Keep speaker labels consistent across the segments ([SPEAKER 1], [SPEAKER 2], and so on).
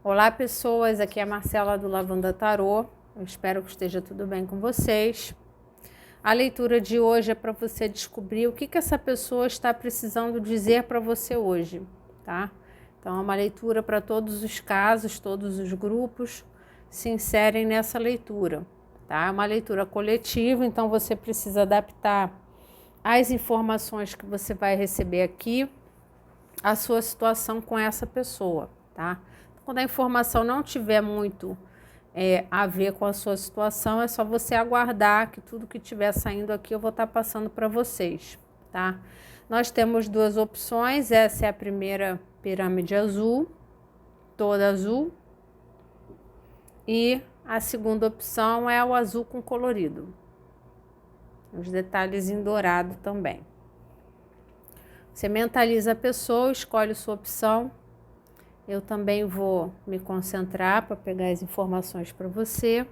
[SPEAKER 1] Olá pessoas, aqui é a Marcela do Lavanda Tarô. Eu espero que esteja tudo bem com vocês. A leitura de hoje é para você descobrir o que essa pessoa está precisando dizer para você hoje, tá? Então é uma leitura para todos os casos, todos os grupos se inserem nessa leitura, tá? É uma leitura coletiva, então você precisa adaptar as informações que você vai receber aqui à sua situação com essa pessoa, tá? Quando a informação não tiver muito a ver com a sua situação, é só você aguardar que tudo que estiver saindo aqui eu vou estar passando para vocês, tá? Nós temos duas opções, essa é a primeira pirâmide azul, toda azul, e a segunda opção é o azul com colorido, os detalhes em dourado também. Você mentaliza a pessoa, escolhe sua opção. Eu também vou me concentrar para pegar as informações para você.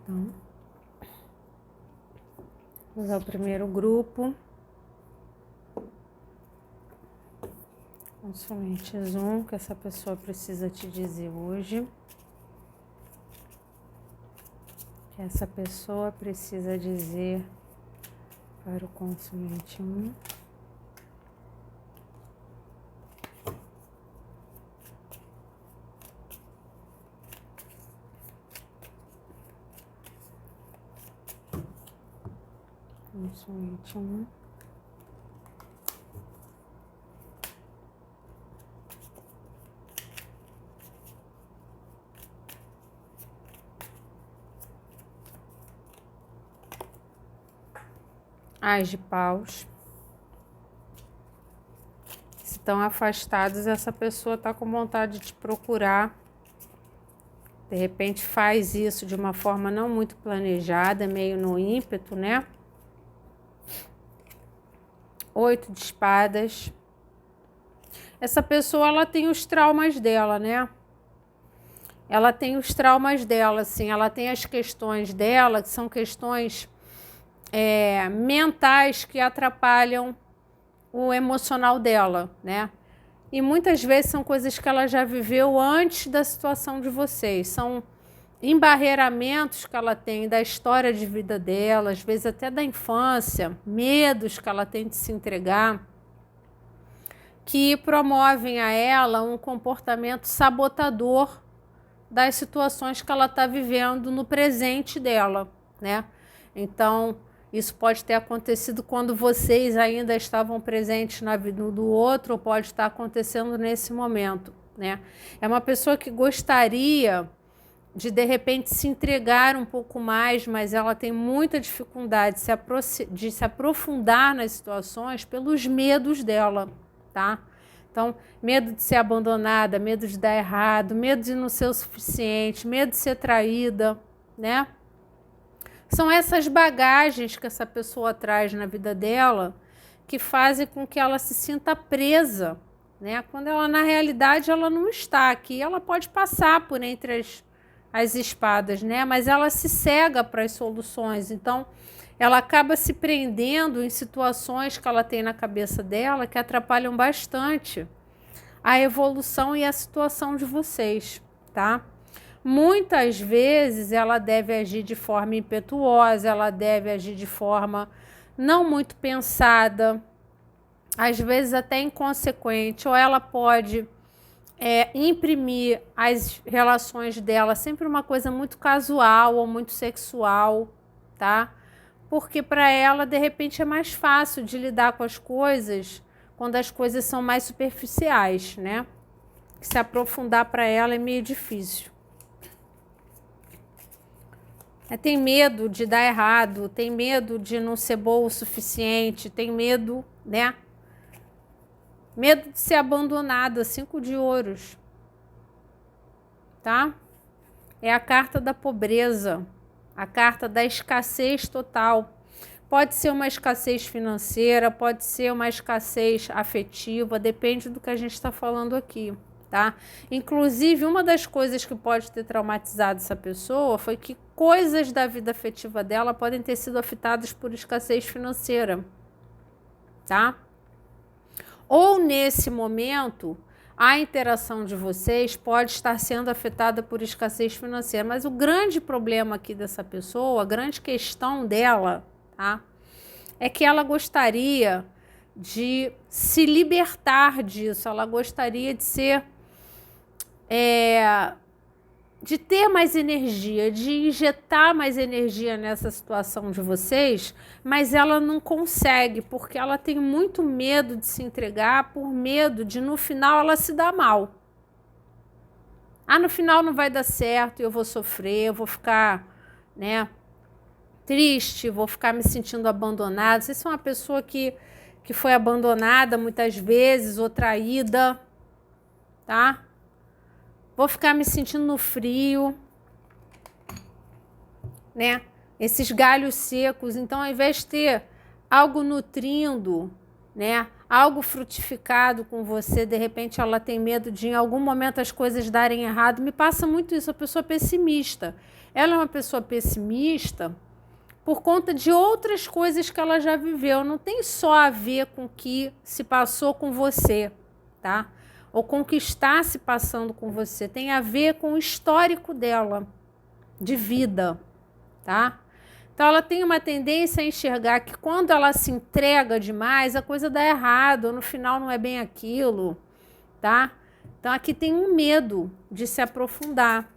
[SPEAKER 1] Então, vamos ao primeiro grupo. Somente um que essa pessoa precisa te dizer hoje. Que essa pessoa precisa dizer para o consuminte 1. Consuminte 1. As de paus. Se estão afastados, essa pessoa está com vontade de te procurar. De repente faz isso de uma forma não muito planejada, meio no ímpeto, né? 8 de espadas. Essa pessoa, ela tem os traumas dela, né? Ela tem os traumas dela, assim. Ela tem as questões dela, que são questões mentais que atrapalham o emocional dela, né? E muitas vezes são coisas que ela já viveu antes da situação de vocês. São embarreiramentos que ela tem da história de vida dela, às vezes até da infância, medos que ela tem de se entregar, que promovem a ela um comportamento sabotador das situações que ela está vivendo no presente dela, né? Então, isso pode ter acontecido quando vocês ainda estavam presentes na vida do outro, ou pode estar acontecendo nesse momento, né? É uma pessoa que gostaria de repente se entregar um pouco mais, mas ela tem muita dificuldade de se aprofundar nas situações pelos medos dela, tá? Então, medo de ser abandonada, medo de dar errado, medo de não ser o suficiente, medo de ser traída, né? São essas bagagens que essa pessoa traz na vida dela que fazem com que ela se sinta presa, né? Quando ela, na realidade, ela não está aqui. Ela pode passar por entre as espadas, né? Mas ela se cega para as soluções. Então, ela acaba se prendendo em situações que ela tem na cabeça dela que atrapalham bastante a evolução e a situação de vocês, tá? Muitas vezes ela deve agir de forma impetuosa, ela deve agir de forma não muito pensada, às vezes até inconsequente, ou ela pode imprimir as relações dela sempre uma coisa muito casual ou muito sexual, tá? Porque para ela, de repente, é mais fácil de lidar com as coisas quando as coisas são mais superficiais, né? Se aprofundar para ela é meio difícil. Tem medo de dar errado, tem medo de não ser boa o suficiente, tem medo, né? Medo de ser abandonada, 5 de ouros, tá? É a carta da pobreza, a carta da escassez total. Pode ser uma escassez financeira, pode ser uma escassez afetiva, depende do que a gente está falando aqui, tá? Inclusive, uma das coisas que pode ter traumatizado essa pessoa foi que coisas da vida afetiva dela podem ter sido afetadas por escassez financeira, tá? Ou nesse momento, a interação de vocês pode estar sendo afetada por escassez financeira. Mas o grande problema aqui dessa pessoa, a grande questão dela, tá? É que ela gostaria de se libertar disso. Ela gostaria de ser... de ter mais energia, de injetar mais energia nessa situação de vocês, mas ela não consegue, porque ela tem muito medo de se entregar, por medo de no final ela se dar mal. No final não vai dar certo, eu vou sofrer, eu vou ficar, né, triste, vou ficar me sentindo abandonada. Vocês são uma pessoa que foi abandonada muitas vezes, ou traída, tá? Vou ficar me sentindo no frio, né? Esses galhos secos. Então, ao invés de ter algo nutrindo, né? Algo frutificado com você, de repente ela tem medo de em algum momento as coisas darem errado. Me passa muito isso, a pessoa pessimista. Ela é uma pessoa pessimista por conta de outras coisas que ela já viveu. Não tem só a ver com o que se passou com você, tá? Ou com o que está se passando com você. Tem a ver com o histórico dela, de vida, tá? Então, ela tem uma tendência a enxergar que quando ela se entrega demais, a coisa dá errado, no final não é bem aquilo, tá? Então, aqui tem um medo de se aprofundar.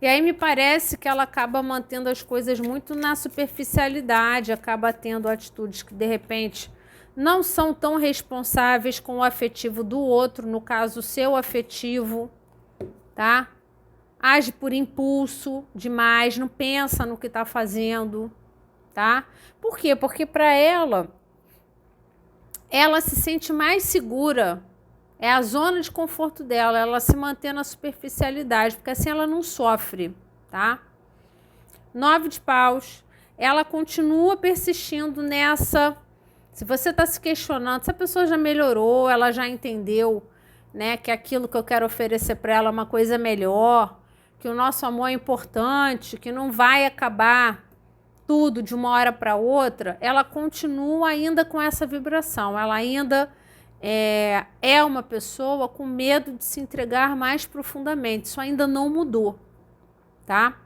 [SPEAKER 1] E aí me parece que ela acaba mantendo as coisas muito na superficialidade, acaba tendo atitudes que, de repente, não são tão responsáveis com o afetivo do outro, no caso, o seu afetivo, tá? Age por impulso demais, não pensa no que está fazendo, tá? Por quê? Porque para ela se sente mais segura, é a zona de conforto dela, ela se mantém na superficialidade, porque assim ela não sofre, tá? 9 de paus, ela continua persistindo nessa... Se você está se questionando, se a pessoa já melhorou, ela já entendeu, né, que aquilo que eu quero oferecer para ela é uma coisa melhor, que o nosso amor é importante, que não vai acabar tudo de uma hora para outra, ela continua ainda com essa vibração, ela ainda é uma pessoa com medo de se entregar mais profundamente, isso ainda não mudou, tá?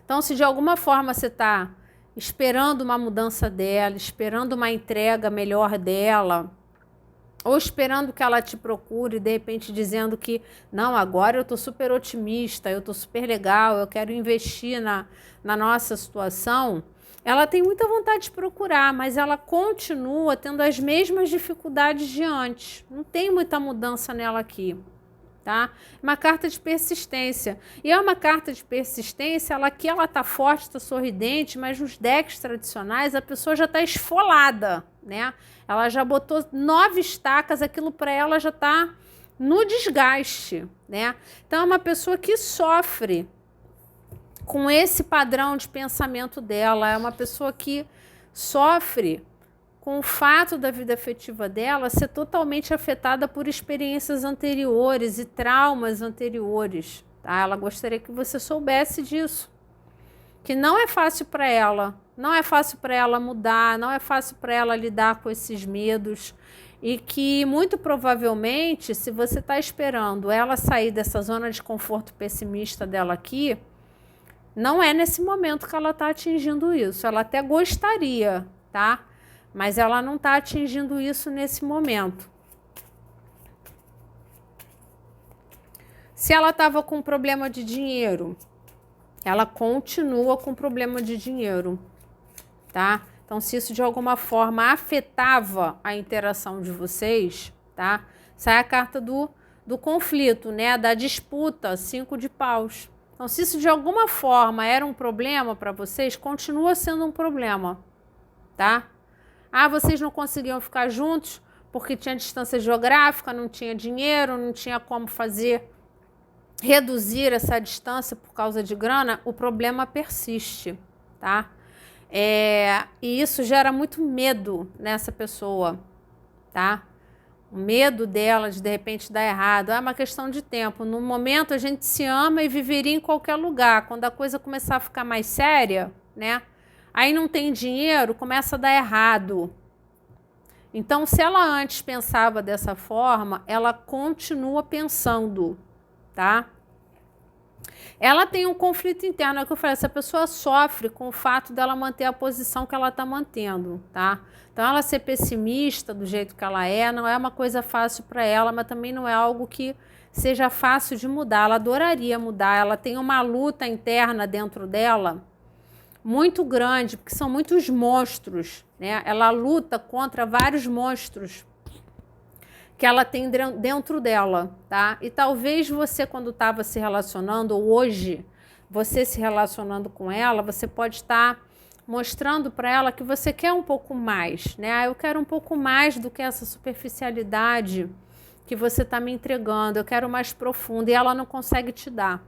[SPEAKER 1] Então, se de alguma forma você está esperando uma mudança dela, esperando uma entrega melhor dela, ou esperando que ela te procure, de repente dizendo que não, agora eu estou super otimista, eu estou super legal, eu quero investir na nossa situação, ela tem muita vontade de procurar, mas ela continua tendo as mesmas dificuldades de antes. Não tem muita mudança nela aqui, tá? Uma carta de persistência. E é uma carta de persistência, ela tá forte, está sorridente, mas nos decks tradicionais a pessoa já está esfolada, né? Ela já botou 9 estacas, aquilo para ela já está no desgaste, né? Então é uma pessoa que sofre com esse padrão de pensamento dela, é uma pessoa que sofre com o fato da vida afetiva dela ser totalmente afetada por experiências anteriores e traumas anteriores, tá? Ela gostaria que você soubesse disso, que não é fácil para ela, não é fácil para ela mudar, não é fácil para ela lidar com esses medos, e que muito provavelmente, se você está esperando ela sair dessa zona de conforto pessimista dela aqui, não é nesse momento que ela está atingindo isso. Ela até gostaria, tá? mas ela não está atingindo isso nesse momento. Se ela estava com problema de dinheiro, ela continua com problema de dinheiro, tá? Então, se isso de alguma forma afetava a interação de vocês, tá? Sai a carta do conflito, né? Da disputa, 5 de paus. Então, se isso de alguma forma era um problema para vocês, continua sendo um problema, tá? Ah, vocês não conseguiam ficar juntos porque tinha distância geográfica, não tinha dinheiro, não tinha como reduzir essa distância por causa de grana, o problema persiste, tá? E isso gera muito medo nessa pessoa, tá? O medo dela de repente dar errado é uma questão de tempo. No momento a gente se ama e viveria em qualquer lugar. Quando a coisa começar a ficar mais séria, né? Aí não tem dinheiro, começa a dar errado. Então, se ela antes pensava dessa forma, ela continua pensando, tá? Ela tem um conflito interno, é o que eu falei, essa pessoa sofre com o fato dela manter a posição que ela está mantendo, tá? Então, ela ser pessimista do jeito que ela não é uma coisa fácil para ela, mas também não é algo que seja fácil de mudar. Ela adoraria mudar, ela tem uma luta interna dentro dela muito grande, porque são muitos monstros, né? Ela luta contra vários monstros que ela tem dentro dela, tá? E talvez você, quando estava se relacionando, ou hoje, você se relacionando com ela, você pode estar mostrando para ela que você quer um pouco mais, né? Eu quero um pouco mais do que essa superficialidade que você está me entregando, eu quero mais profundo, e ela não consegue te dar,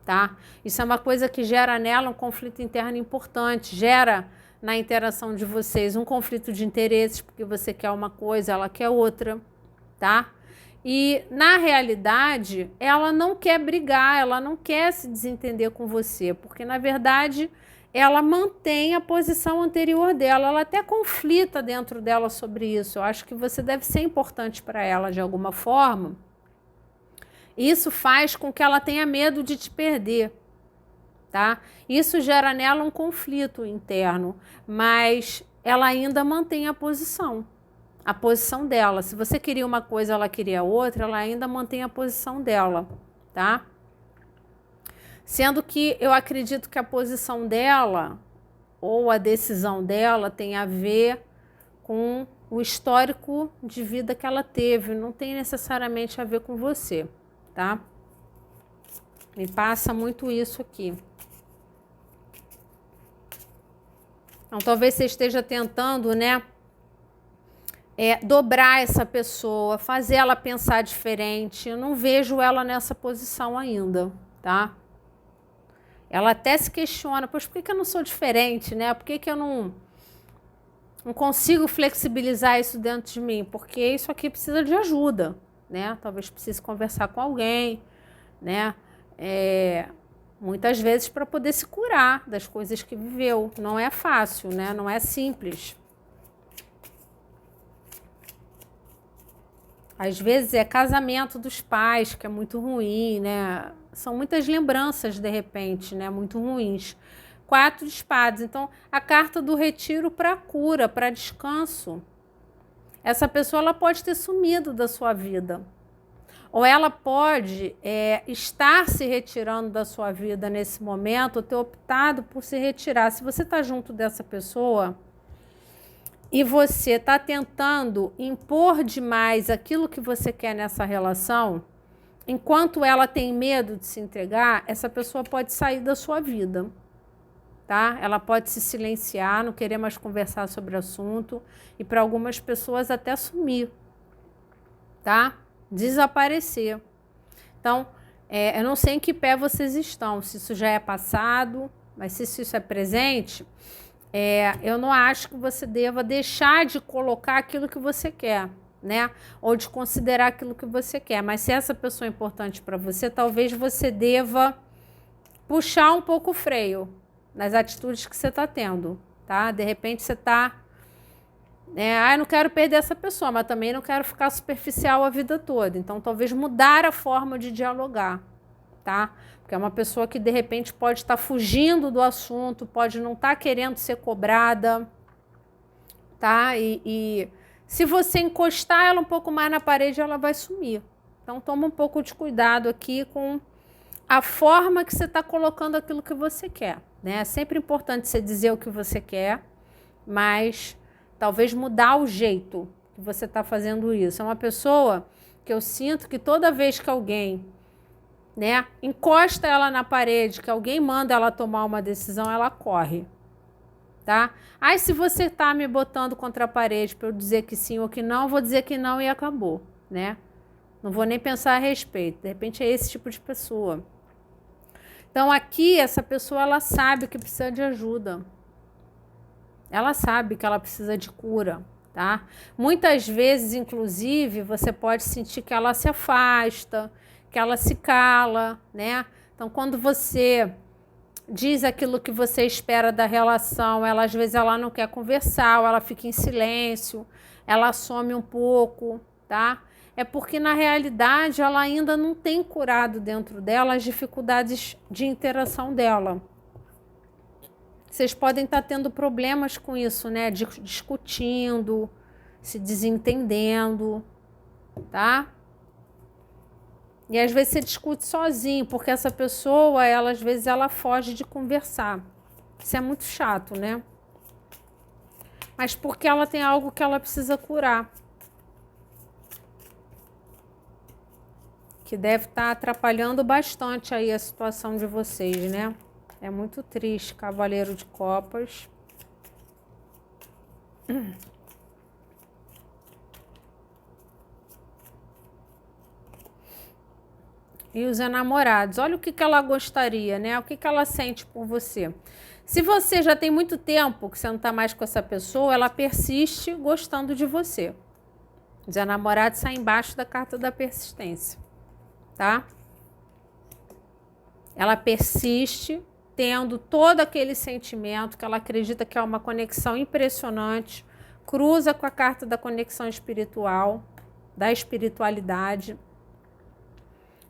[SPEAKER 1] tá? Isso é uma coisa que gera nela um conflito interno importante, gera na interação de vocês um conflito de interesses, porque você quer uma coisa, ela quer outra, tá? E na realidade, ela não quer brigar, ela não quer se desentender com você, porque na verdade ela mantém a posição anterior dela, ela até conflita dentro dela sobre isso. Eu acho que você deve ser importante para ela de alguma forma. Isso faz com que ela tenha medo de te perder, tá? Isso gera nela um conflito interno, mas ela ainda mantém a posição dela. Se você queria uma coisa, ela queria outra, ela ainda mantém a posição dela, tá? Sendo que eu acredito que a posição dela ou a decisão dela tem a ver com o histórico de vida que ela teve, não tem necessariamente a ver com você, tá? Me passa muito isso aqui. Então, talvez você esteja tentando, né? Dobrar essa pessoa, fazer ela pensar diferente. Eu não vejo ela nessa posição ainda, tá? Ela até se questiona, pois por que eu não sou diferente, né? Por que eu não consigo flexibilizar isso dentro de mim? Porque isso aqui precisa de ajuda, né? Talvez precise conversar com alguém, né? Muitas vezes para poder se curar das coisas que viveu. Não é fácil, né? Não é simples. Às vezes é casamento dos pais, que é muito ruim, né? São muitas lembranças, de repente, né? Muito ruins. 4 de espadas. Então, a carta do retiro para cura, para descanso. Essa pessoa ela pode ter sumido da sua vida. Ou ela pode estar se retirando da sua vida nesse momento, ou ter optado por se retirar. Se você está junto dessa pessoa e você está tentando impor demais aquilo que você quer nessa relação, enquanto ela tem medo de se entregar, essa pessoa pode sair da sua vida, tá? Ela pode se silenciar, não querer mais conversar sobre o assunto e para algumas pessoas até sumir, tá? Desaparecer. Então, eu não sei em que pé vocês estão, se isso já é passado, mas se isso é presente, eu não acho que você deva deixar de colocar aquilo que você quer, né? Ou de considerar aquilo que você quer. Mas se essa pessoa é importante para você, talvez você deva puxar um pouco o freio nas atitudes que você está tendo, tá? De repente você está... eu não quero perder essa pessoa, mas também não quero ficar superficial a vida toda. Então, talvez mudar a forma de dialogar, tá? Porque é uma pessoa que, de repente, pode estar fugindo do assunto, pode não estar querendo ser cobrada, tá? E se você encostar ela um pouco mais na parede, ela vai sumir. Então, toma um pouco de cuidado aqui com a forma que você está colocando aquilo que você quer, né? É sempre importante você dizer o que você quer, mas talvez mudar o jeito que você está fazendo isso. É uma pessoa que eu sinto que toda vez que alguém, né, encosta ela na parede, que alguém manda ela tomar uma decisão, ela corre, tá? Aí se você está me botando contra a parede para eu dizer que sim ou que não, eu vou dizer que não e acabou, né? Não vou nem pensar a respeito. De repente é esse tipo de pessoa. Então aqui essa pessoa ela sabe que precisa de ajuda. Ela sabe que ela precisa de cura, tá? Muitas vezes, inclusive, você pode sentir que ela se afasta, que ela se cala, né? Então quando você diz aquilo que você espera da relação, ela às vezes ela não quer conversar, ou ela fica em silêncio, ela some um pouco, tá? É porque na realidade ela ainda não tem curado dentro dela as dificuldades de interação dela. Vocês podem estar tendo problemas com isso, né? Discutindo, se desentendendo, tá? E às vezes você discute sozinho, porque essa pessoa, ela às vezes ela foge de conversar. Isso é muito chato, né? Mas porque ela tem algo que ela precisa curar. Que deve estar atrapalhando bastante aí a situação de vocês, né? É muito triste, Cavaleiro de Copas. E os enamorados. Olha o que ela gostaria, né? O que ela sente por você. Se você já tem muito tempo que você não está mais com essa pessoa, ela persiste gostando de você. Os enamorados saem embaixo da carta da persistência, tá? Ela persiste tendo todo aquele sentimento que ela acredita que é uma conexão impressionante, cruza com a carta da conexão espiritual, da espiritualidade.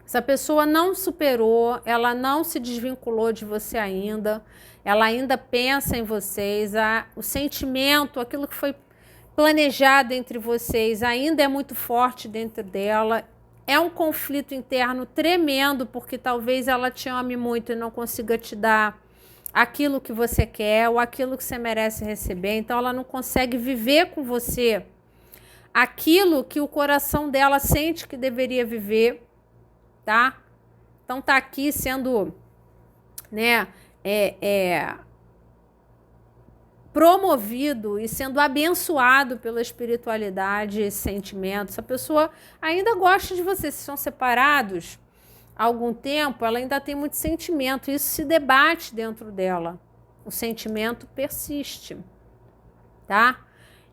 [SPEAKER 1] Essa pessoa não superou, ela não se desvinculou de você ainda, ela ainda pensa em vocês, o sentimento, aquilo que foi planejado entre vocês ainda é muito forte dentro dela. É um conflito interno tremendo, porque talvez ela te ame muito e não consiga te dar aquilo que você quer ou aquilo que você merece receber. Então ela não consegue viver com você aquilo que o coração dela sente que deveria viver, tá? Então tá aqui sendo, né, promovido e sendo abençoado pela espiritualidade e sentimentos. Essa pessoa ainda gosta de você. Se são separados há algum tempo, ela ainda tem muito sentimento. Isso se debate dentro dela. O sentimento persiste, tá?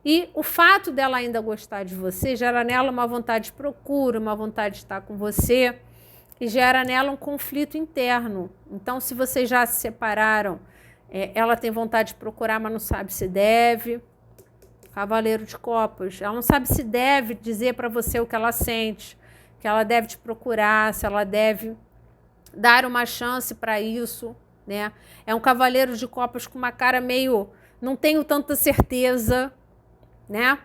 [SPEAKER 1] E o fato dela ainda gostar de você gera nela uma vontade de procura, uma vontade de estar com você e gera nela um conflito interno. Então, se vocês já se separaram, ela tem vontade de procurar, mas não sabe se deve. Cavaleiro de Copas. Ela não sabe se deve dizer para você o que ela sente, que ela deve te procurar, se ela deve dar uma chance para isso, né? É um Cavaleiro de Copas com uma cara meio... Não tenho tanta certeza, né?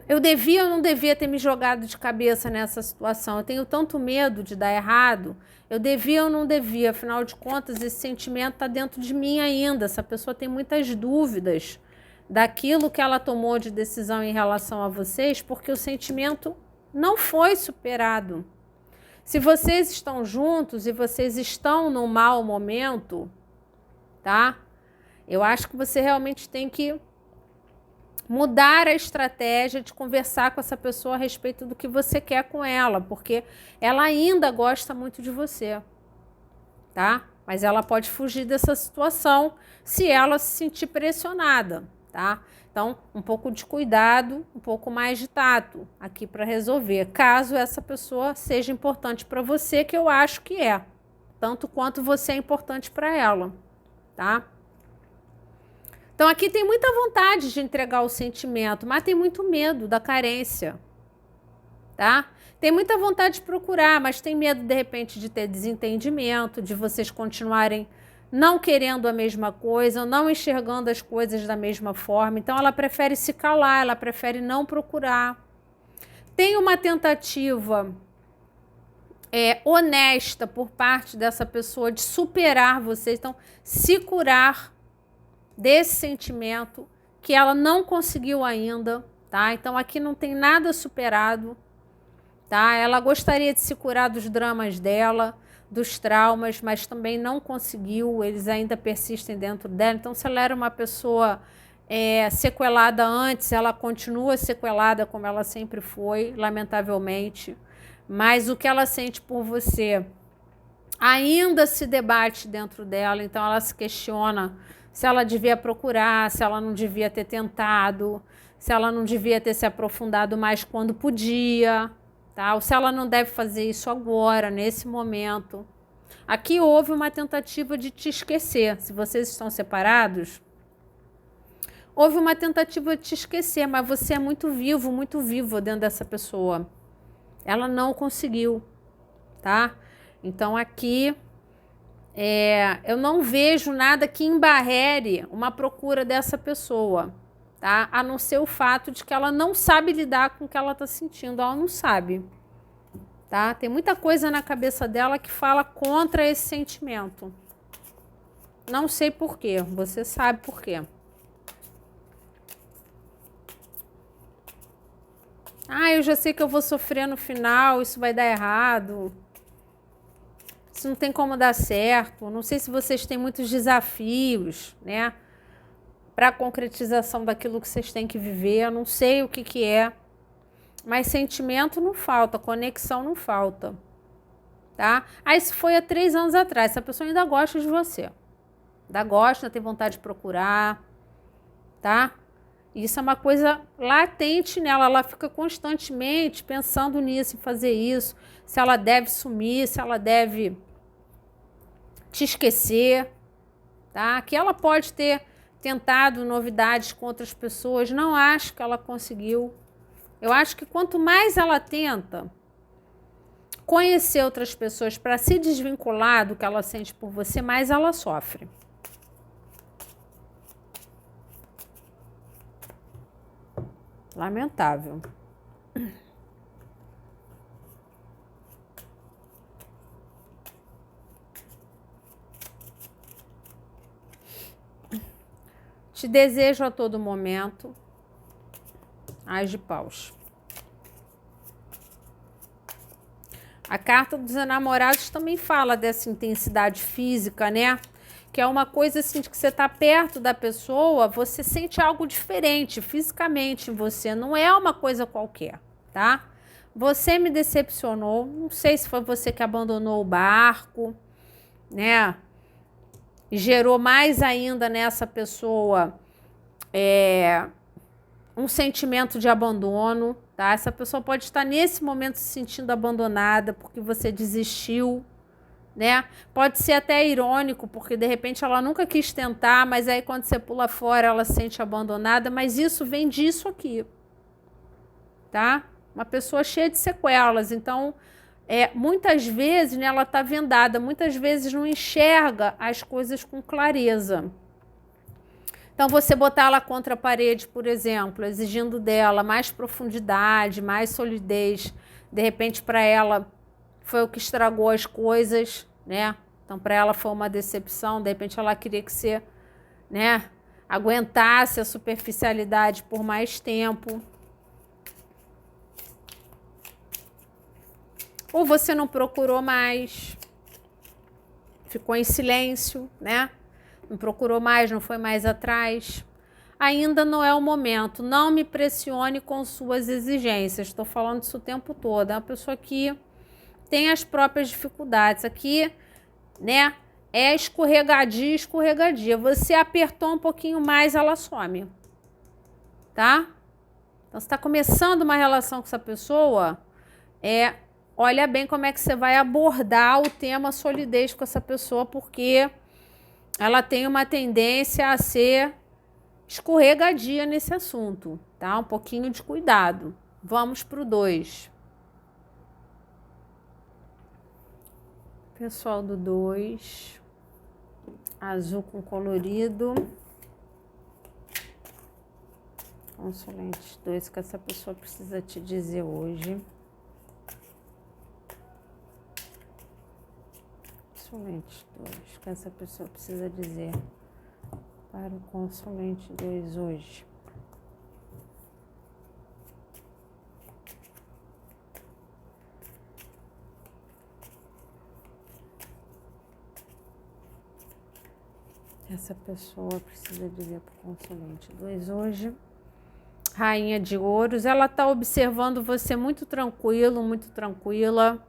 [SPEAKER 1] Eu devia ou não devia ter me jogado de cabeça nessa situação? Eu tenho tanto medo de dar errado. Eu devia ou não devia? Afinal de contas, esse sentimento está dentro de mim ainda. Essa pessoa tem muitas dúvidas daquilo que ela tomou de decisão em relação a vocês, porque o sentimento não foi superado. Se vocês estão juntos e vocês estão num mau momento, tá? Eu acho que você realmente tem que mudar a estratégia de conversar com essa pessoa a respeito do que você quer com ela, porque ela ainda gosta muito de você, tá? Mas ela pode fugir dessa situação se ela se sentir pressionada, tá? Então, um pouco de cuidado, um pouco mais de tato aqui para resolver, caso essa pessoa seja importante para você, que eu acho que é, tanto quanto você é importante para ela, tá? Então aqui tem muita vontade de entregar o sentimento, mas tem muito medo da carência, tá? Tem muita vontade de procurar, mas tem medo de repente de ter desentendimento, de vocês continuarem não querendo a mesma coisa, não enxergando as coisas da mesma forma. Então, ela prefere se calar, ela prefere não procurar. Tem uma tentativa honesta por parte dessa pessoa de superar vocês, então, se curar desse sentimento que ela não conseguiu ainda, tá? Então, aqui não tem nada superado, tá? Ela gostaria de se curar dos dramas dela, dos traumas, mas também não conseguiu, eles ainda persistem dentro dela. Então, se ela era uma pessoa sequelada antes, ela continua sequelada como ela sempre foi, lamentavelmente. Mas o que ela sente por você ainda se debate dentro dela, então ela se questiona se ela devia procurar, se ela não devia ter tentado, se ela não devia ter se aprofundado mais quando podia, tá? Ou se ela não deve fazer isso agora, nesse momento. Aqui houve uma tentativa de te esquecer. Se vocês estão separados, houve uma tentativa de te esquecer, mas você é muito vivo dentro dessa pessoa. Ela não conseguiu, tá? Então aqui eu não vejo nada que embarrere uma procura dessa pessoa, tá? A não ser o fato de que ela não sabe lidar com o que ela está sentindo, ela não sabe, tá? Tem muita coisa na cabeça dela que fala contra esse sentimento. Não sei por quê, você sabe por quê. Ah, eu já sei que eu vou sofrer no final, isso vai dar errado. Isso não tem como dar certo. Não sei se vocês têm muitos desafios, né? Para a concretização daquilo que vocês têm que viver. Eu não sei o que é. Mas sentimento não falta, conexão não falta. Tá? Ah, isso foi há 3 anos atrás. Essa pessoa ainda gosta de você. Ainda gosta, ainda tem vontade de procurar. Tá? Isso é uma coisa latente nela. Ela fica constantemente pensando nisso, em fazer isso. Se ela deve sumir, se ela deve te esquecer, tá? Que ela pode ter tentado novidades com outras pessoas, não acho que ela conseguiu. Eu acho que quanto mais ela tenta conhecer outras pessoas para se desvincular do que ela sente por você, mais ela sofre. Lamentável. Te desejo a todo momento. Ás de paus. A carta dos enamorados também fala dessa intensidade física, né? Que é uma coisa assim de que você tá perto da pessoa, você sente algo diferente fisicamente em você. Não é uma coisa qualquer, tá? Você me decepcionou. Não sei se foi você que abandonou o barco, né? Gerou mais ainda nessa pessoa um sentimento de abandono, tá? Essa pessoa pode estar nesse momento se sentindo abandonada porque você desistiu, né? Pode ser até irônico, porque de repente ela nunca quis tentar, mas aí quando você pula fora ela se sente abandonada, mas isso vem disso aqui, tá? Uma pessoa cheia de sequelas, então muitas vezes, né, ela está vendada, muitas vezes não enxerga as coisas com clareza. Então, você botar ela contra a parede, por exemplo, exigindo dela mais profundidade, mais solidez, de repente para ela foi o que estragou as coisas, né? Então, para ela foi uma decepção, de repente ela queria que você, né, aguentasse a superficialidade por mais tempo. Ou você não procurou mais, ficou em silêncio, né? Não procurou mais, não foi mais atrás. Ainda não é o momento. Não me pressione com suas exigências. Estou falando isso o tempo todo. É uma pessoa que tem as próprias dificuldades. Aqui, né? É escorregadia, escorregadia. Você apertou um pouquinho mais, ela some. Tá? Então, você está começando uma relação com essa pessoa, olha bem como é que você vai abordar o tema solidez com essa pessoa, porque ela tem uma tendência a ser escorregadia nesse assunto, tá? Um pouquinho de cuidado. Vamos pro 2. Pessoal do 2. Azul com colorido. Consulente 2, que essa pessoa precisa te dizer hoje. Consulente 2, que essa pessoa precisa dizer para o consulente 2 hoje. Essa pessoa precisa dizer para o consulente 2 hoje. Rainha de Ouros, ela está observando você muito tranquilo, muito tranquila,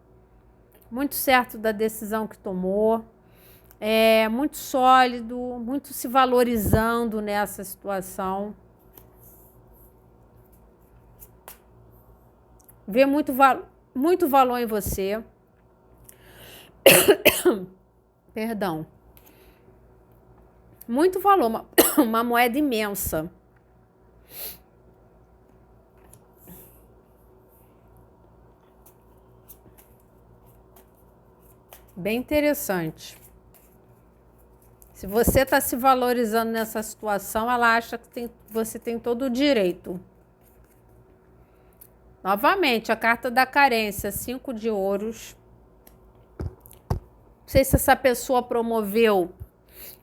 [SPEAKER 1] muito certo da decisão que tomou, muito sólido, muito se valorizando nessa situação. Vê muito valor em você. Perdão. Muito valor, uma moeda imensa. Bem interessante. Se você está se valorizando nessa situação, ela acha que você tem todo o direito. Novamente, a carta da carência, 5 de ouros. Não sei se essa pessoa promoveu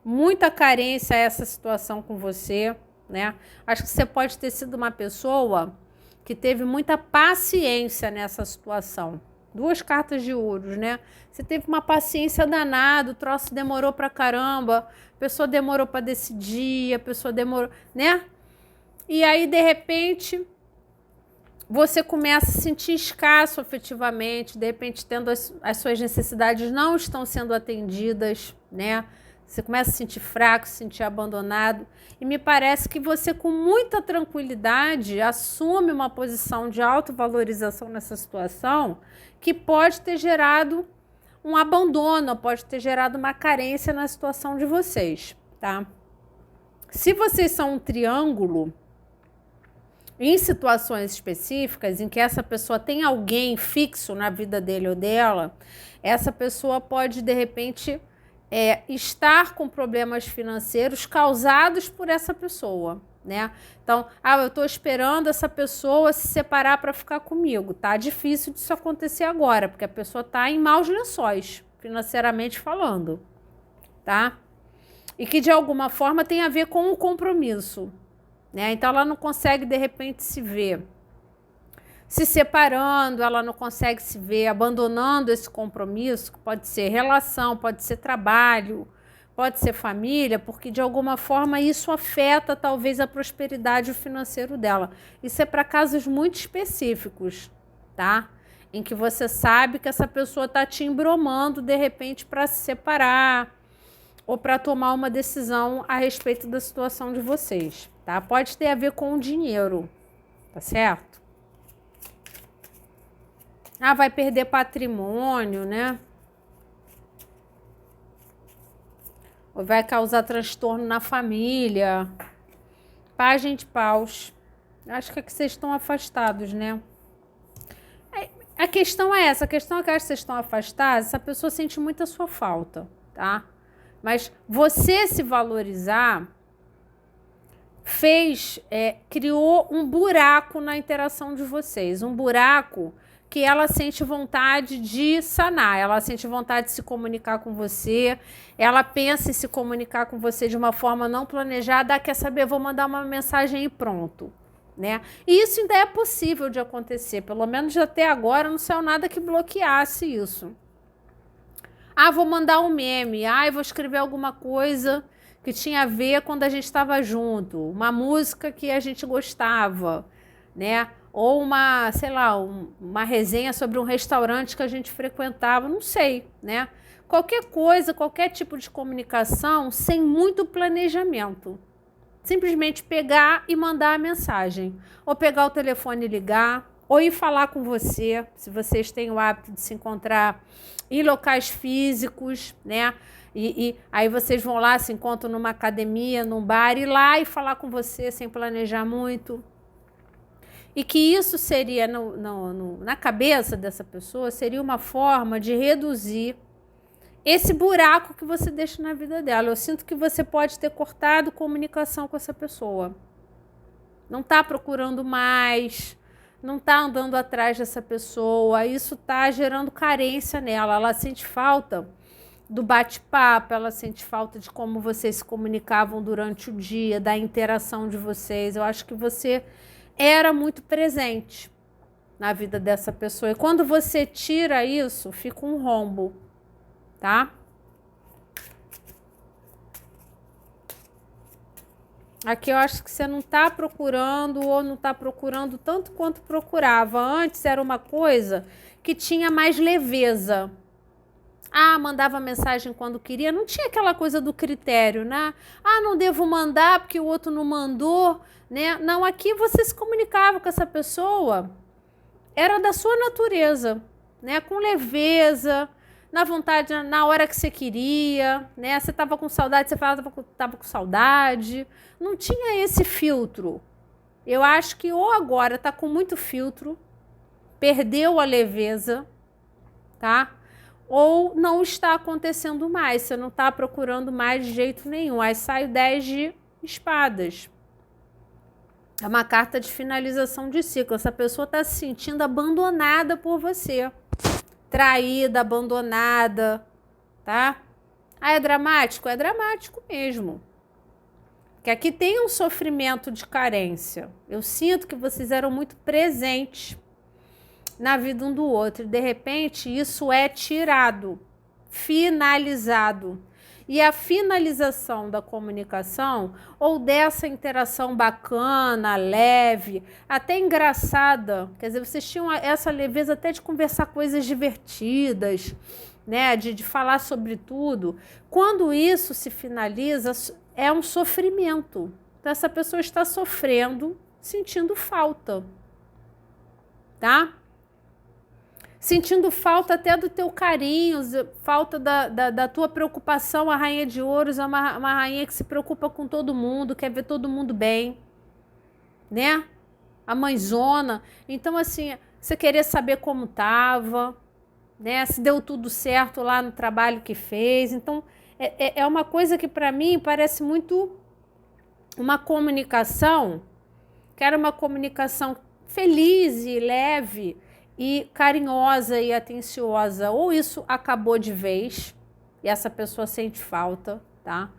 [SPEAKER 1] muita carência a essa situação com você, né? Acho que você pode ter sido uma pessoa que teve muita paciência nessa situação. 2 cartas de ouros, né? Você teve uma paciência danada, o troço demorou pra caramba, a pessoa demorou pra decidir, a pessoa demorou, né? E aí, de repente, você começa a se sentir escasso afetivamente, de repente, tendo as suas necessidades não estão sendo atendidas, né? Você começa a se sentir fraco, se sentir abandonado. E me parece que você, com muita tranquilidade, assume uma posição de autovalorização nessa situação que pode ter gerado um abandono, pode ter gerado uma carência na situação de vocês, tá? Se vocês são um triângulo, em situações específicas em que essa pessoa tem alguém fixo na vida dele ou dela, essa pessoa pode, de repente, estar com problemas financeiros causados por essa pessoa, né? Então, eu estou esperando essa pessoa se separar para ficar comigo. Tá difícil disso acontecer agora, porque a pessoa está em maus lençóis, financeiramente falando, tá? E que de alguma forma tem a ver com o compromisso, né? Então, ela não consegue, de repente, se ver se separando, ela não consegue se ver abandonando esse compromisso, que pode ser relação, pode ser trabalho, pode ser família, porque de alguma forma isso afeta talvez a prosperidade financeira dela. Isso é para casos muito específicos, tá? Em que você sabe que essa pessoa está te embromando de repente para se separar ou para tomar uma decisão a respeito da situação de vocês, tá? Pode ter a ver com o dinheiro, tá certo? Vai perder patrimônio, né? Ou vai causar transtorno na família. Pajem de paus. Acho que vocês estão afastados, né? A questão é essa. A questão é que vocês estão afastados, essa pessoa sente muito a sua falta, tá? Mas você se valorizar criou um buraco na interação de vocês. Um buraco que ela sente vontade de sanar, ela sente vontade de se comunicar com você, ela pensa em se comunicar com você de uma forma não planejada, quer saber, vou mandar uma mensagem e pronto, né? E isso ainda é possível de acontecer, pelo menos até agora não saiu nada que bloqueasse isso. Vou mandar um meme, vou escrever alguma coisa que tinha a ver quando a gente estava junto, uma música que a gente gostava, né? Ou uma resenha sobre um restaurante que a gente frequentava, não sei, né? Qualquer coisa, qualquer tipo de comunicação sem muito planejamento. Simplesmente pegar e mandar a mensagem. Ou pegar o telefone e ligar, ou ir falar com você, se vocês têm o hábito de se encontrar em locais físicos, né? E aí vocês vão lá, se encontram numa academia, num bar, ir lá e falar com você sem planejar muito. E que isso seria, na cabeça dessa pessoa, seria uma forma de reduzir esse buraco que você deixa na vida dela. Eu sinto que você pode ter cortado comunicação com essa pessoa. Não está procurando mais, não está andando atrás dessa pessoa. Isso está gerando carência nela. Ela sente falta do bate-papo, ela sente falta de como vocês se comunicavam durante o dia, da interação de vocês. Eu acho que você era muito presente na vida dessa pessoa. E quando você tira isso, fica um rombo, tá? Aqui eu acho que você não está procurando ou não está procurando tanto quanto procurava. Antes era uma coisa que tinha mais leveza. Ah, mandava mensagem quando queria. Não tinha aquela coisa do critério, né? Ah, não devo mandar porque o outro não mandou, né? Não, aqui você se comunicava com essa pessoa. Era da sua natureza, né? Com leveza, na vontade, na hora que você queria, né? Você estava com saudade, você falava que estava com saudade. Não tinha esse filtro. Eu acho que ou agora está com muito filtro, perdeu a leveza, tá? Ou não está acontecendo mais, você não está procurando mais de jeito nenhum. Aí sai o 10 de espadas. É uma carta de finalização de ciclo. Essa pessoa está se sentindo abandonada por você. Traída, abandonada, tá? Ah, é dramático? É dramático mesmo. Porque aqui tem um sofrimento de carência. Eu sinto que vocês eram muito presentes na vida um do outro. E de repente isso é tirado, finalizado. E a finalização da comunicação ou dessa interação bacana, leve, até engraçada, quer dizer, vocês tinham essa leveza até de conversar coisas divertidas, né, de falar sobre tudo. Quando isso se finaliza, é um sofrimento. Então essa pessoa está sofrendo, sentindo falta, tá? Sentindo falta até do teu carinho, falta da tua preocupação. A Rainha de Ouros é uma rainha que se preocupa com todo mundo, quer ver todo mundo bem, né? A mãezona. Então, assim, você queria saber como tava, né? Se deu tudo certo lá no trabalho que fez. Então, é uma coisa que para mim parece muito uma comunicação, que era uma comunicação feliz e leve, e carinhosa e atenciosa. Ou isso acabou de vez e essa pessoa sente falta, tá?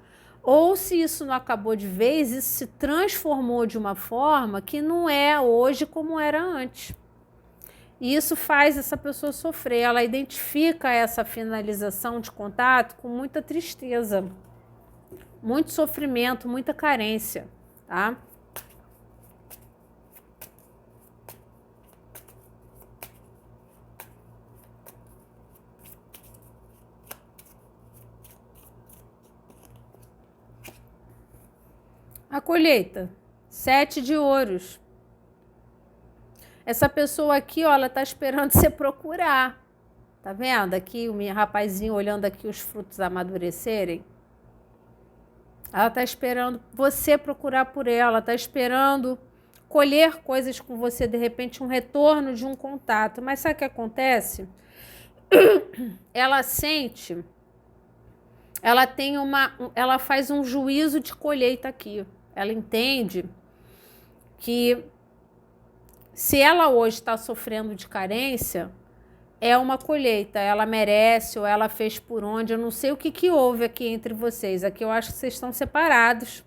[SPEAKER 1] Ou se isso não acabou de vez, isso se transformou de uma forma que não é hoje como era antes. E isso faz essa pessoa sofrer. Ela identifica essa finalização de contato com muita tristeza, muito sofrimento, muita carência, tá? A colheita, 7 de ouros. Essa pessoa aqui, ó, ela tá esperando você procurar. Tá vendo? Aqui o meu rapazinho olhando aqui os frutos amadurecerem. Ela tá esperando você procurar por ela, tá esperando colher coisas com você, de repente um retorno de um contato. Mas sabe o que acontece? Ela sente, ela faz um juízo de colheita aqui. Ela entende que se ela hoje está sofrendo de carência, é uma colheita, ela merece ou ela fez por onde. Eu não sei o que houve aqui entre vocês. Aqui eu acho que vocês estão separados,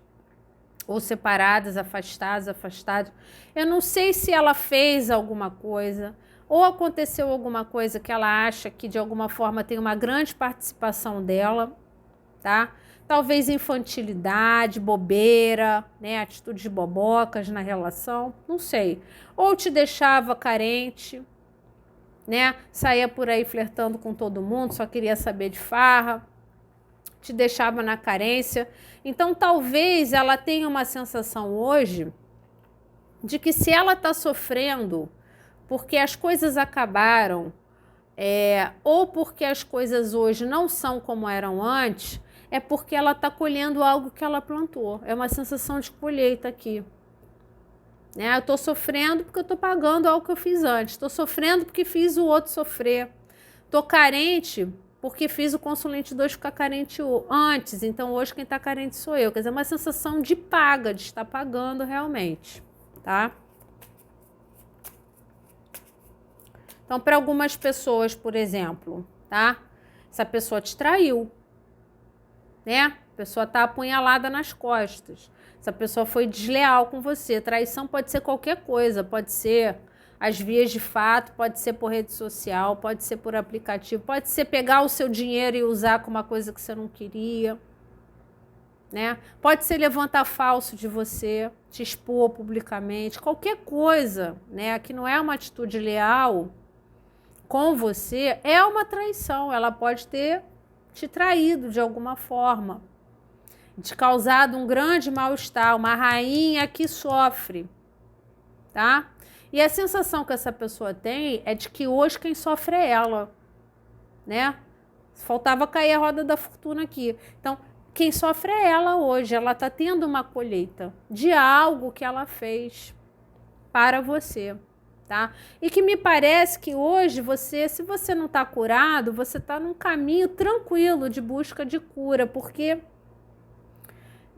[SPEAKER 1] ou separadas, afastados. Eu não sei se ela fez alguma coisa, ou aconteceu alguma coisa que ela acha que de alguma forma tem uma grande participação dela, tá? Talvez infantilidade, bobeira, né? Atitudes bobocas na relação, não sei. Ou te deixava carente, né? Saía por aí flertando com todo mundo, só queria saber de farra, te deixava na carência. Então, talvez ela tenha uma sensação hoje de que se ela está sofrendo porque as coisas acabaram, ou porque as coisas hoje não são como eram antes, é porque ela está colhendo algo que ela plantou. É uma sensação de colheita aqui. Né? Eu estou sofrendo porque eu estou pagando algo que eu fiz antes. Estou sofrendo porque fiz o outro sofrer. Estou carente porque fiz o consulente 2 ficar carente antes, então hoje quem está carente sou eu. Quer dizer, uma sensação de paga, de estar pagando realmente, tá? Então, para algumas pessoas, por exemplo, tá? Essa pessoa te traiu, né? A pessoa tá apunhalada nas costas. Essa pessoa foi desleal com você. Traição pode ser qualquer coisa, pode ser as vias de fato, pode ser por rede social, pode ser por aplicativo, pode ser pegar o seu dinheiro e usar com uma coisa que você não queria, né? Pode ser levantar falso de você, te expor publicamente, qualquer coisa, né? Que não é uma atitude leal com você, é uma traição. Ela pode ter te traído de alguma forma, te causado um grande mal-estar, uma rainha que sofre, tá? E a sensação que essa pessoa tem é de que hoje quem sofre é ela, né? Faltava cair a roda da fortuna aqui. Então, quem sofre é ela hoje. Ela tá tendo uma colheita de algo que ela fez para você, tá? E que me parece que hoje você, se você não tá curado, você tá num caminho tranquilo de busca de cura, porque,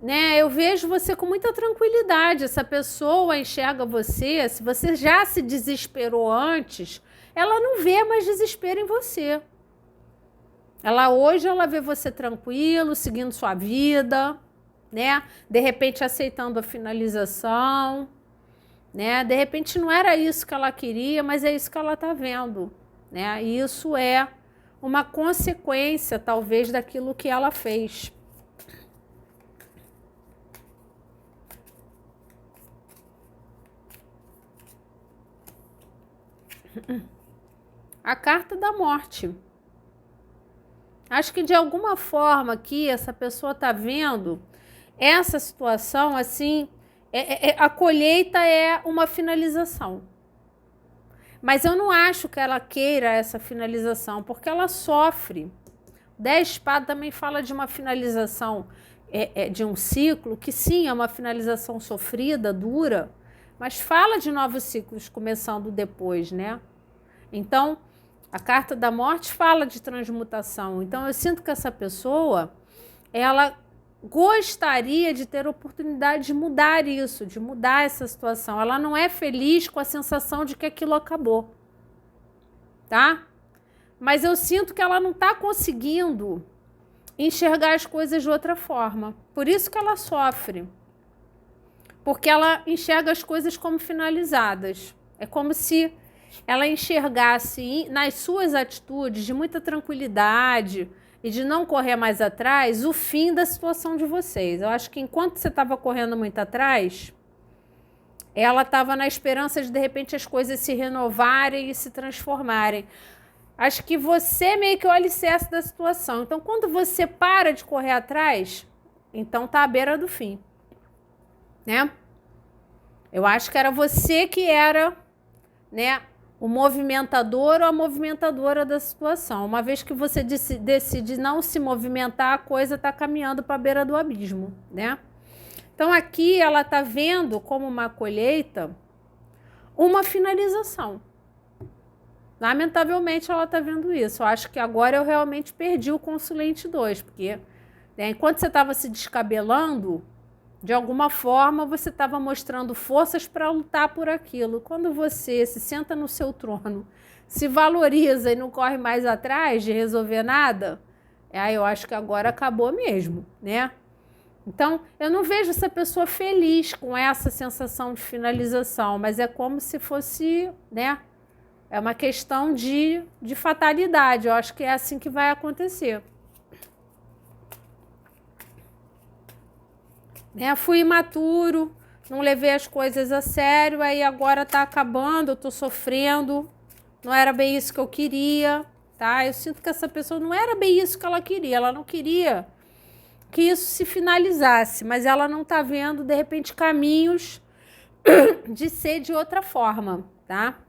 [SPEAKER 1] né, eu vejo você com muita tranquilidade. Essa pessoa enxerga você, se você já se desesperou antes, ela não vê mais desespero em você. Hoje ela vê você tranquilo, seguindo sua vida, né? De repente aceitando a finalização, né? De repente não era isso que ela queria, mas é isso que ela tá vendo, né? E isso é uma consequência, talvez, daquilo que ela fez. A carta da morte. Acho que de alguma forma aqui essa pessoa tá vendo essa situação assim, a colheita é uma finalização. Mas eu não acho que ela queira essa finalização, porque ela sofre. 10 espadas também fala de uma finalização de um ciclo, que sim, é uma finalização sofrida, dura, mas fala de novos ciclos começando depois, né? Então, a carta da morte fala de transmutação. Então, eu sinto que essa pessoa, ela gostaria de ter oportunidade de mudar isso, de mudar essa situação. Ela não é feliz com a sensação de que aquilo acabou, tá? Mas eu sinto que ela não está conseguindo enxergar as coisas de outra forma. Por isso que ela sofre. Porque ela enxerga as coisas como finalizadas. É como se ela enxergasse nas suas atitudes de muita tranquilidade e de não correr mais atrás o fim da situação de vocês. Eu acho que enquanto você estava correndo muito atrás, ela estava na esperança de repente as coisas se renovarem e se transformarem. Acho que você meio que é o alicerce da situação. Então, quando você para de correr atrás, então tá à beira do fim, né? Eu acho que era você que era, né, o movimentador ou a movimentadora da situação. Uma vez que você decide não se movimentar, a coisa está caminhando para a beira do abismo, né? Então aqui ela está vendo como uma colheita uma finalização. Lamentavelmente ela está vendo isso. Eu acho que agora eu realmente perdi o consulente 2, porque, né, enquanto você estava se descabelando, de alguma forma você estava mostrando forças para lutar por aquilo. Quando você se senta no seu trono, se valoriza e não corre mais atrás de resolver nada, eu acho que agora acabou mesmo, né? Então, eu não vejo essa pessoa feliz com essa sensação de finalização, mas é como se fosse, né? É uma questão de fatalidade. Eu acho que é assim que vai acontecer. Fui imaturo, não levei as coisas a sério, aí agora tá acabando, eu tô sofrendo, não era bem isso que eu queria, tá? Eu sinto que essa pessoa não era bem isso que ela queria, ela não queria que isso se finalizasse, mas ela não tá vendo, de repente, caminhos de ser de outra forma, tá?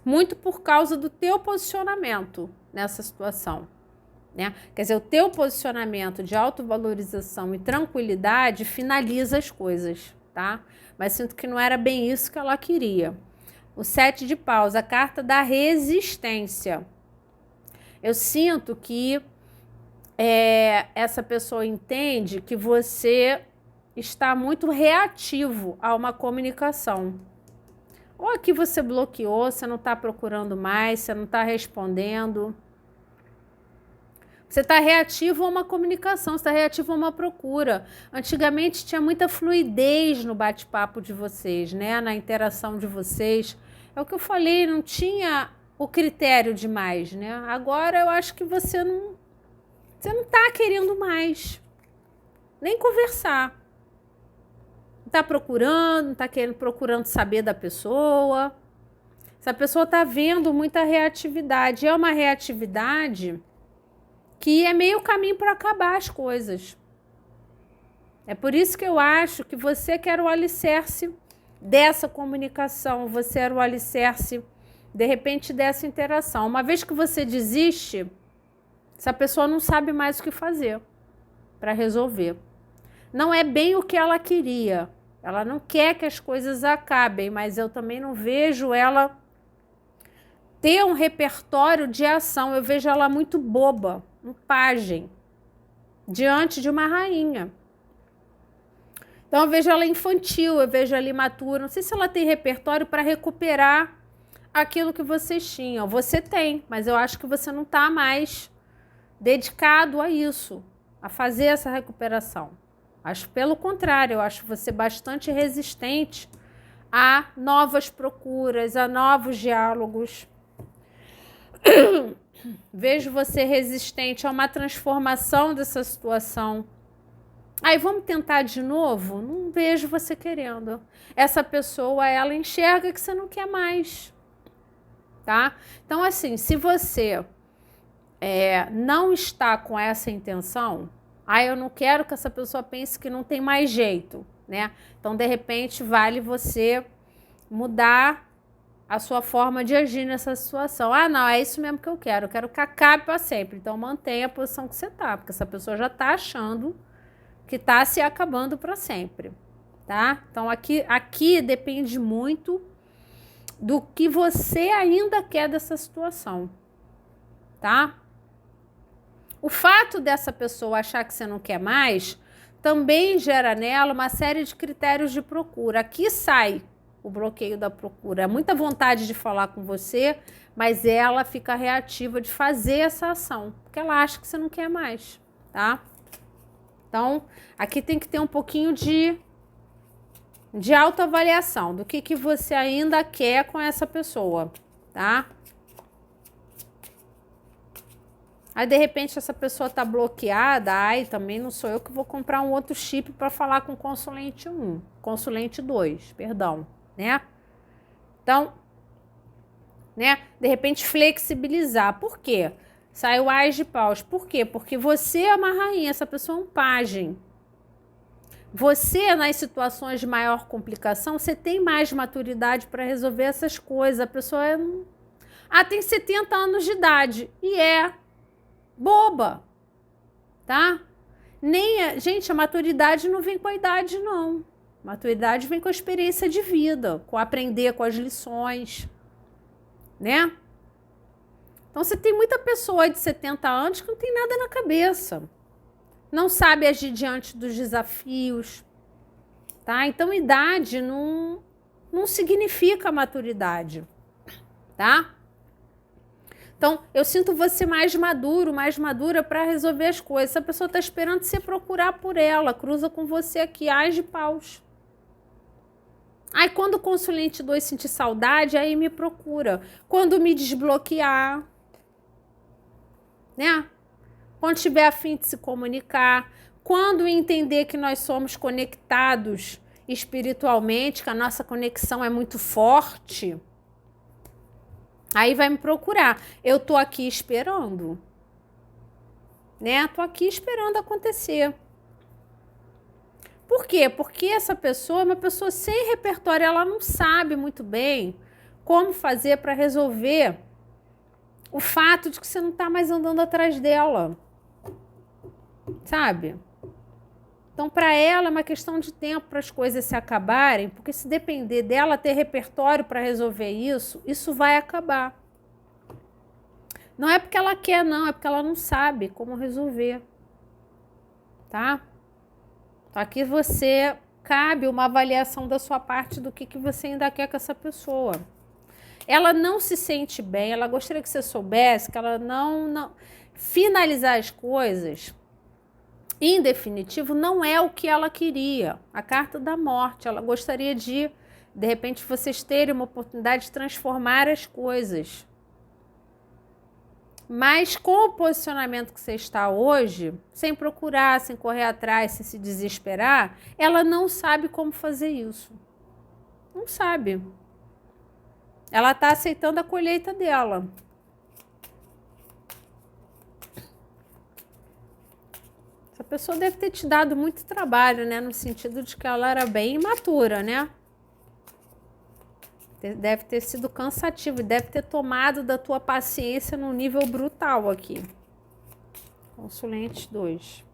[SPEAKER 1] Muito por causa do teu posicionamento nessa situação. Né? Quer dizer, o teu posicionamento de autovalorização e tranquilidade finaliza as coisas, tá? Mas sinto que não era bem isso que ela queria. O 7 de paus, a carta da resistência. Eu sinto que essa pessoa entende que você está muito reativo a uma comunicação. Ou aqui você bloqueou, você não está procurando mais, você não está respondendo. Você está reativo a uma comunicação, você está reativo a uma procura. Antigamente tinha muita fluidez no bate-papo de vocês, né? Na interação de vocês. É o que eu falei, não tinha o critério demais, né? Agora eu acho que você não está querendo mais nem conversar. Não está procurando, não está procurando saber da pessoa. Essa pessoa está vendo muita reatividade. É uma reatividade que é meio caminho para acabar as coisas. É por isso que eu acho que você quer o alicerce dessa comunicação, você era o alicerce, de repente, dessa interação. Uma vez que você desiste, essa pessoa não sabe mais o que fazer para resolver. Não é bem o que ela queria. Ela não quer que as coisas acabem, mas eu também não vejo ela ter um repertório de ação. Eu vejo ela muito boba, um pajem, diante de uma rainha. Então eu vejo ela infantil, eu vejo ela imatura. Não sei se ela tem repertório para recuperar aquilo que vocês tinham. Você tem, mas eu acho que você não está mais dedicado a isso, a fazer essa recuperação. Acho pelo contrário, eu acho você bastante resistente a novas procuras, a novos diálogos. Vejo você resistente a uma transformação dessa situação. Aí vamos tentar de novo? Não vejo você querendo. Essa pessoa, ela enxerga que você não quer mais, tá? Então, assim, se você não está com essa intenção, eu não quero que essa pessoa pense que não tem mais jeito, né? Então, de repente, vale você mudar a sua forma de agir nessa situação. Não, é isso mesmo que eu quero que acabe para sempre. Então, mantenha a posição que você está, porque essa pessoa já está achando que está se acabando para sempre, tá? Então, aqui depende muito do que você ainda quer dessa situação, tá? O fato dessa pessoa achar que você não quer mais também gera nela uma série de critérios de procura. Aqui sai o bloqueio da procura. É muita vontade de falar com você, mas ela fica reativa de fazer essa ação, porque ela acha que você não quer mais, tá? Então, aqui tem que ter um pouquinho de autoavaliação do que você ainda quer com essa pessoa, tá? Aí, de repente, essa pessoa tá bloqueada, também não sou eu que vou comprar um outro chip para falar com o consulente 1, consulente 2, perdão, né? Então, né, de repente flexibilizar. Por quê? Sai o Ás de Paus. Por quê? Porque você é uma rainha, essa pessoa é um pajem. Você, nas situações de maior complicação, você tem mais maturidade para resolver essas coisas. A pessoa tem 70 anos de idade e é boba, tá? Gente, a maturidade não vem com a idade, não. Maturidade vem com a experiência de vida, com aprender com as lições, né? Então, você tem muita pessoa de 70 anos que não tem nada na cabeça. Não sabe agir diante dos desafios, tá? Então, idade não significa maturidade, tá? Então, eu sinto você mais maduro, mais madura para resolver as coisas. Essa pessoa está esperando você procurar por ela, cruza com você aqui, Ás de Paus. Aí, quando o consulente 2 sentir saudade, aí me procura. Quando me desbloquear, né? Quando tiver a fim de se comunicar, quando entender que nós somos conectados espiritualmente, que a nossa conexão é muito forte, aí vai me procurar. Eu tô aqui esperando, né? Tô aqui esperando acontecer. Por quê? Porque essa pessoa é uma pessoa sem repertório, ela não sabe muito bem como fazer para resolver o fato de que você não está mais andando atrás dela, sabe? Então, para ela é uma questão de tempo para as coisas se acabarem, porque se depender dela ter repertório para resolver isso, isso vai acabar. Não é porque ela quer, não, é porque ela não sabe como resolver, tá? Então aqui cabe uma avaliação da sua parte do que você ainda quer com essa pessoa. Ela não se sente bem, ela gostaria que você soubesse que ela não finalizar as coisas, em definitivo, não é o que ela queria. A carta da morte, ela gostaria de repente, vocês terem uma oportunidade de transformar as coisas. Mas com o posicionamento que você está hoje, sem procurar, sem correr atrás, sem se desesperar, ela não sabe como fazer isso. Não sabe. Ela está aceitando a colheita dela. Essa pessoa deve ter te dado muito trabalho, né? No sentido de que ela era bem imatura, né? Deve ter sido cansativo, deve ter tomado da tua paciência num nível brutal aqui. Consulente 2.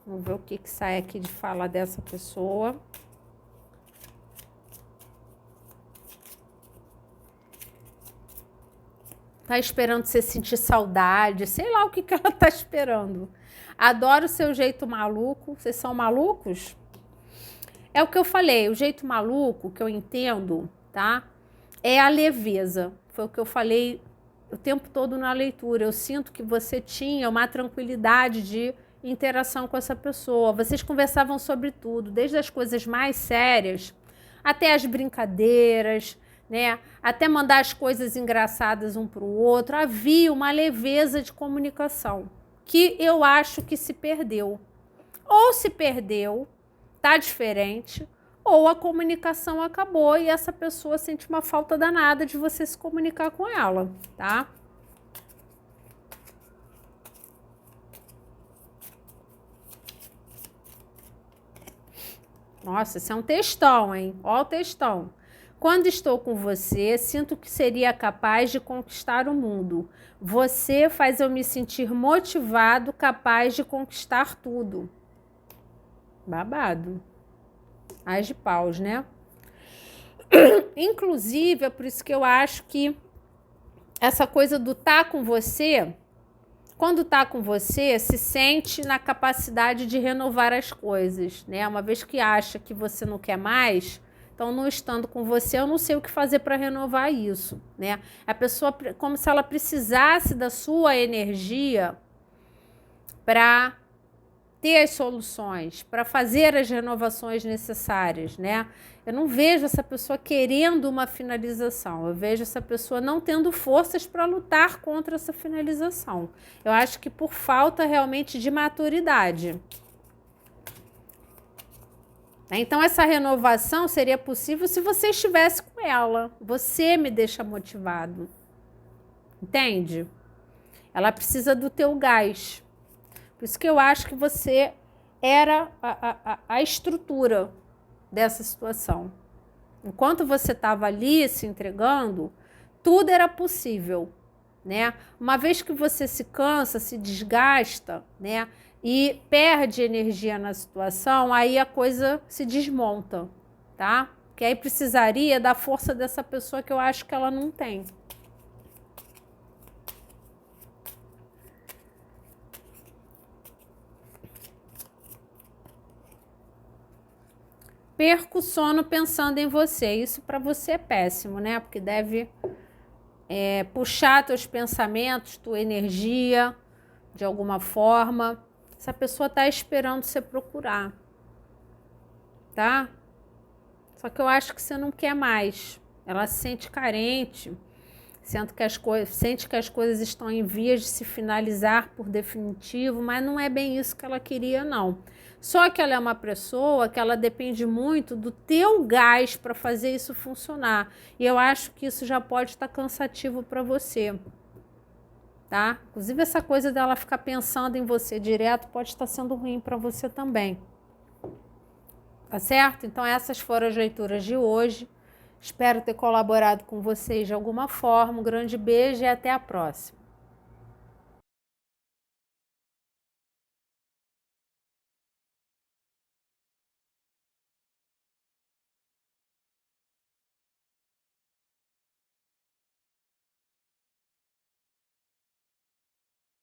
[SPEAKER 1] Vamos ver o que sai aqui de fala dessa pessoa. Tá esperando você sentir saudade, sei lá o que ela tá esperando. Adoro o seu jeito maluco. Vocês são malucos? É o que eu falei, o jeito maluco que eu entendo, tá? É a leveza. Foi o que eu falei o tempo todo na leitura. Eu sinto que você tinha uma tranquilidade de interação com essa pessoa. Vocês conversavam sobre tudo, desde as coisas mais sérias até as brincadeiras, né? Até mandar as coisas engraçadas um para o outro. Havia uma leveza de comunicação que eu acho que se perdeu. Ou se perdeu, tá diferente, ou a comunicação acabou e essa pessoa sente uma falta danada de você se comunicar com ela, tá? Nossa, esse é um textão, hein? Ó o textão. Quando estou com você, sinto que seria capaz de conquistar o mundo. Você faz eu me sentir motivado, capaz de conquistar tudo. Babado. As de paus, né? Inclusive, é por isso que eu acho que essa coisa do tá com você, quando tá com você, se sente na capacidade de renovar as coisas, né? Uma vez que acha que você não quer mais, então não estando com você, eu não sei o que fazer para renovar isso, né? A pessoa, como se ela precisasse da sua energia para ter as soluções, para fazer as renovações necessárias, né? Eu não vejo essa pessoa querendo uma finalização, eu vejo essa pessoa não tendo forças para lutar contra essa finalização. Eu acho que por falta realmente de maturidade. Então essa renovação seria possível se você estivesse com ela. Você me deixa motivado. Entende? Ela precisa do teu gás. Por isso que eu acho que você era a estrutura dessa situação. Enquanto você estava ali se entregando, tudo era possível, né? Uma vez que você se cansa, se desgasta, né? E perde energia na situação, aí a coisa se desmonta, tá? Porque aí precisaria da força dessa pessoa que eu acho que ela não tem. Perco o sono pensando em você. Isso para você é péssimo, né? Porque deve puxar teus pensamentos, tua energia, de alguma forma. Essa pessoa tá esperando você procurar, tá? Só que eu acho que você não quer mais. Ela se sente carente, sente que as coisas estão em vias de se finalizar por definitivo, mas não é bem isso que ela queria, não. Só que ela é uma pessoa que ela depende muito do teu gás para fazer isso funcionar. E eu acho que isso já pode estar cansativo para você, tá? Inclusive essa coisa dela ficar pensando em você direto pode estar sendo ruim para você também. Tá certo? Então essas foram as leituras de hoje. Espero ter colaborado com vocês de alguma forma. Um grande beijo e até a próxima.